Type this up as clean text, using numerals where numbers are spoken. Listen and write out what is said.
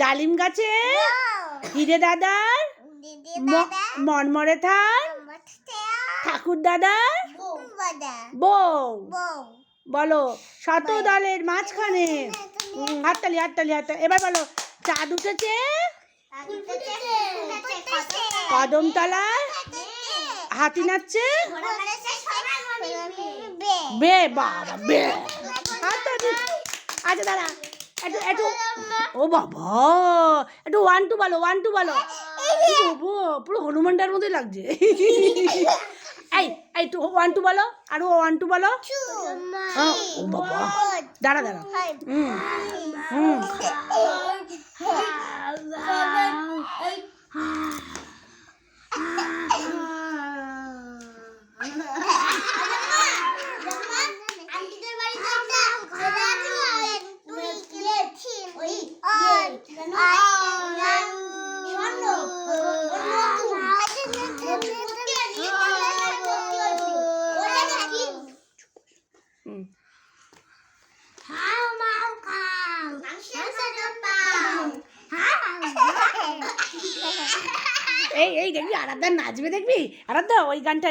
ডালিম গাছে হিরে দাদার মরমরে থান ঠাকুর দাদার বউ। বলো শত দলের মাঝখানে হাততালি হাততালি হাততালি। এবার বলো চাঁদ উঠেছে কদম তলায় হাতি নাচছে বে বাবা বে। আচ্ছা দাঁড়া একটু একটু ও বাবা একটু 1 2 বলো 1 2 বলো। পুরো হনুমানটার মতোই লাগছে। এই এই টু 1 2 বলো আরো 1 2 বলো। ও বাবা দাঁড়া দাঁড়া এই দেখবি আরাধ্যা নাচবে দেখবি আরাধ্যা ওই গানটা।